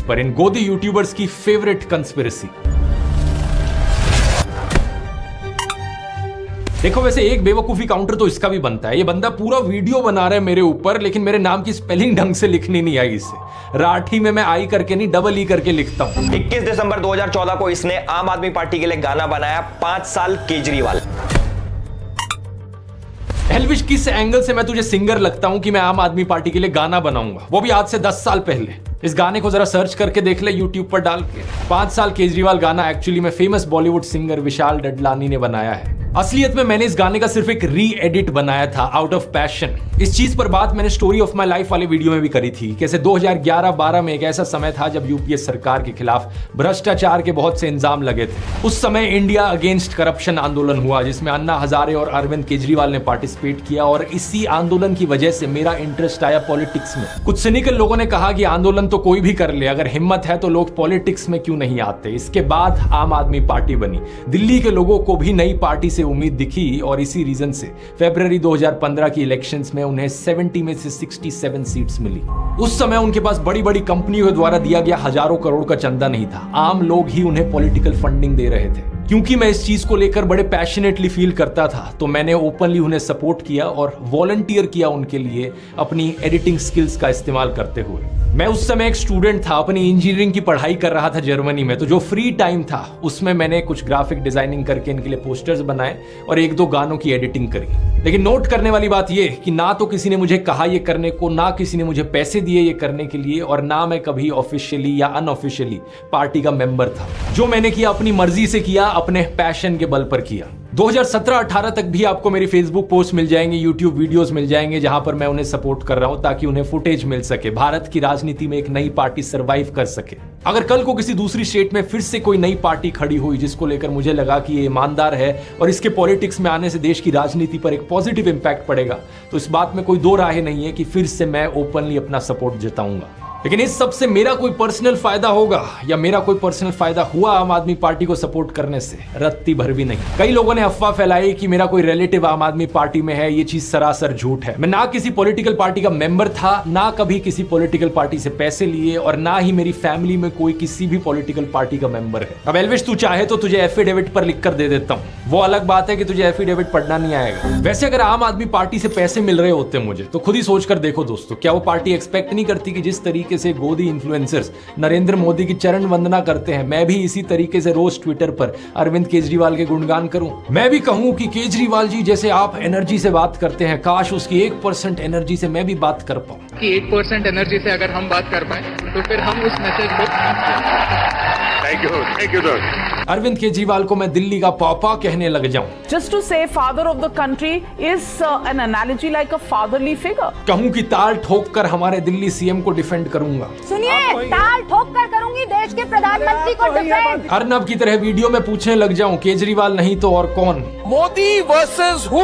पर, इन गोदी यूट्यूबर्स की फेवरेट कंस्पिरेसी। देखो वैसे एक बेवकूफी काउंटर तो इसका भी बनता है। ये बंदा पूरा वीडियो बना रहा है मेरे ऊपर, लेकिन मेरे नाम की स्पेलिंग ढंग से लिखनी नहीं आई इसे। राठी में मैं आई करके नहीं, डबल ई करके लिखता हूं। 21 दिसंबर 2014 को इसने आम आदमी पार्टी के लिए गाना बनाया 5 साल केजरीवाल। एल्विश, किस एंगल से मैं तुझे सिंगर लगता हूं कि मैं आम आदमी पार्टी के लिए गाना बनाऊंगा, वो भी आज से 10 साल पहले। इस गाने को जरा सर्च करके देख ले यूट्यूब पर डाल के। 5 साल केजरीवाल गाना एक्चुअली में फेमस बॉलीवुड सिंगर विशाल डडलानी ने बनाया है। असलियत में मैंने इस गाने का सिर्फ एक री एडिट बनाया था आउट ऑफ पैशन। इस चीज पर बात मैंने स्टोरी ऑफ माय लाइफ वाले वीडियो में भी करी थी। कैसे 2011-12 में एक ऐसा समय था जब यूपीए सरकार के खिलाफ भ्रष्टाचार के बहुत से इंजाम लगे थे। उस समय इंडिया अगेंस्ट करप्शन आंदोलन हुआ, जिसमें अन्ना हजारे और अरविंद केजरीवाल ने पार्टिसिपेट किया, और इसी आंदोलन की वजह से मेरा इंटरेस्ट आया पॉलिटिक्स में। कुछ सिनिकल लोगों ने कहा कि आंदोलन तो कोई भी कर ले, अगर हिम्मत है तो लोग पॉलिटिक्स में क्यों नहीं आते। इसके बाद आम आदमी पार्टी बनी। दिल्ली के लोगों को भी नई पार्टी से उम्मीद दिखी, और इसी रीजन से फरवरी 2015 की इलेक्शंस में उन्हें 70 में से 67 सीट्स मिली। उस समय उनके पास बड़ी बड़ी कंपनियों के द्वारा दिया गया हजारों करोड़ का चंदा नहीं था, आम लोग ही उन्हें पॉलिटिकल फंडिंग दे रहे थे। क्योंकि मैं इस चीज को लेकर बड़े पैशनेटली फील करता था, तो मैंने ओपनली उन्हें सपोर्ट किया और वॉलंटियर किया उनके लिए अपनी एडिटिंग स्किल्स का इस्तेमाल करते हुए। मैं उस समय एक स्टूडेंट था, अपनी इंजीनियरिंग की पढ़ाई कर रहा था जर्मनी में, तो जो फ्री टाइम था उसमें मैंने कुछ ग्राफिक डिजाइनिंग करके इनके लिए पोस्टर्स बनाए और 1-2 गानों की एडिटिंग करी। लेकिन नोट करने वाली बात यह कि ना तो किसी ने मुझे कहा यह करने को, ना किसी ने मुझे पैसे दिए ये करने के लिए, और ना मैं कभी ऑफिशियली या अनऑफिशियली पार्टी का मेंबर था। जो मैंने किया अपनी मर्जी से किया, अपने पैशन के बल पर किया। 2017-18 तक भी आपको मेरी फेसबुक पोस्ट मिल जाएंगे, यूट्यूब वीडियोस मिल जाएंगे, जहां पर मैं उन्हें सपोर्ट कर रहा हूं ताकि उन्हें फुटेज मिल सके, भारत की राजनीति में एक नई पार्टी सरवाइव कर सके। अगर कल को किसी दूसरी स्टेट में फिर से कोई नई पार्टी खड़ी हुई जिसको लेकर मुझे लगा कि ये ईमानदार है और इसके पॉलिटिक्स में आने से देश की राजनीति पर एक पॉजिटिव इंपैक्ट पड़ेगा, तो इस बात में कोई दो राय नहीं है कि फिर से मैं ओपनली अपना सपोर्ट जताऊंगा। लेकिन इस सब से मेरा कोई पर्सनल फायदा होगा या मेरा कोई पर्सनल फायदा हुआ आम आदमी पार्टी को सपोर्ट करने से, रत्ती भर भी नहीं। कई लोगों ने अफवाह फैलाई कि मेरा कोई रिलेटिव आम आदमी पार्टी में है, ये चीज सरासर झूठ है। मैं ना किसी पॉलिटिकल पार्टी का मेंबर था, ना कभी किसी पॉलिटिकल पार्टी से पैसे लिए, और ना ही मेरी फैमिली में कोई किसी भी पॉलिटिकल पार्टी का मेंबर है। अब एल्विश, तू चाहे तो तुझे एफिडेविट पर लिख कर दे देता हूँ, वो अलग बात है कि तुझे एफिडेविट पढ़ना नहीं आएगा। वैसे अगर आम आदमी पार्टी से पैसे मिल रहे होते मुझे, तो खुद ही सोच कर देखो दोस्तों, क्या वो पार्टी एक्सपेक्ट नहीं करती कि जिस तरीके से गोदी इन्फ्लुएंसर्स नरेंद्र मोदी की चरण वंदना करते हैं, मैं भी इसी तरीके से रोज ट्विटर पर अरविंद केजरीवाल के गुणगान करूं। मैं भी कहूं कि केजरीवाल जी जैसे आप एनर्जी से बात करते हैं, काश उसकी 1% एनर्जी से मैं भी बात कर पाऊं। कि 1% एनर्जी से अगर हम बात कर पाए तो फिर हम उस मैसेज को Thank you, sir. Arvind Kejriwal को मैं दिल्ली का पापा कहने लग जाऊं। Just to say father of the country is an analogy like a fatherly figure. कहूं कि ताल ठोक कर हमारे दिल्ली सीएम को डिफेंड करूंगा। सुनिए, ताल ठोक कर करूंगी देश के प्रधानमंत्री को डिफेंड। अर्नब की तरह वीडियो में पूछने लग जाऊं, केजरीवाल नहीं तो और कौन? Modi versus who?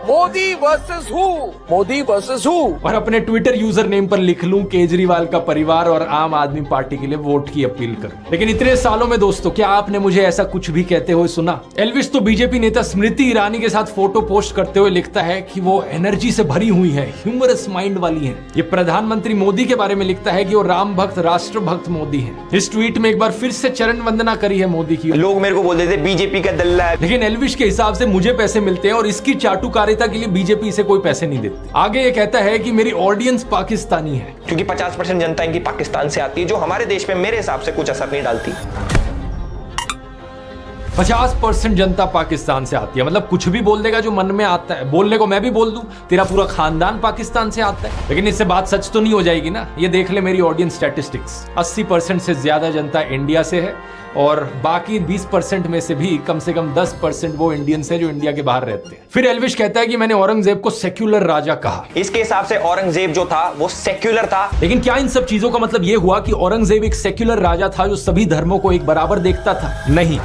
Modi versus who? Modi versus who? और अपने ट्विटर यूजर नेम पर लिख लूं केजरीवाल का परिवार और आम आदमी पार्टी के लिए वोट की अपील करूं। लेकिन इतने सालों में दोस्तों, क्या आपने मुझे ऐसा कुछ भी कहते हुए सुना? एल्विश तो बीजेपी नेता स्मृति ईरानी के साथ फोटो पोस्ट करते हुए लिखता है कि वो एनर्जी से भरी हुई है, ह्यूमरस माइंड वाली है। ये प्रधानमंत्री मोदी के बारे में लिखता है कि वो राम भक्त राष्ट्र भक्त मोदी है। इस ट्वीट में एक बार फिर से चरण वंदना करी है मोदी की। लोग मेरे को बोलते थे बीजेपी का दल्ला है। लेकिन एल्विश के हिसाब से मुझे पैसे मिलते हैं और इसकी चाटुकारिता के लिए बीजेपी से कोई पैसे नहीं देती। आगे ये कहता है कि मेरी ऑडियंस पाकिस्तानी है, क्योंकि 50% जनता इनकी पाकिस्तान से आती है, जो हमारे देश में मेरे हिसाब से कुछ असर नहीं डालती। 50% जनता पाकिस्तान से आती है, मतलब कुछ भी बोल देगा जो मन में आता है। बोलने को मैं भी बोल दूं तेरा पूरा खानदान पाकिस्तान से आता है, लेकिन इससे बात सच तो नहीं हो जाएगी ना। ये देख ले मेरी ऑडियंस स्टैटिस्टिक्स, 80% से ज्यादा जनता इंडिया से है और बाकी 20% में से भी कम से कम 10% वो इंडियंस है जो इंडिया के बाहर रहते हैं। फिर एल्विश कहता है कि मैंने औरंगजेब को सेक्युलर राजा कहा। इसके हिसाब से औरंगजेब जो था वो सेक्युलर था। लेकिन क्या इन सब चीजों का मतलब ये हुआ कि औरंगजेब एक सेक्युलर राजा था जो सभी धर्मों को एक बराबर देखता था? नहीं।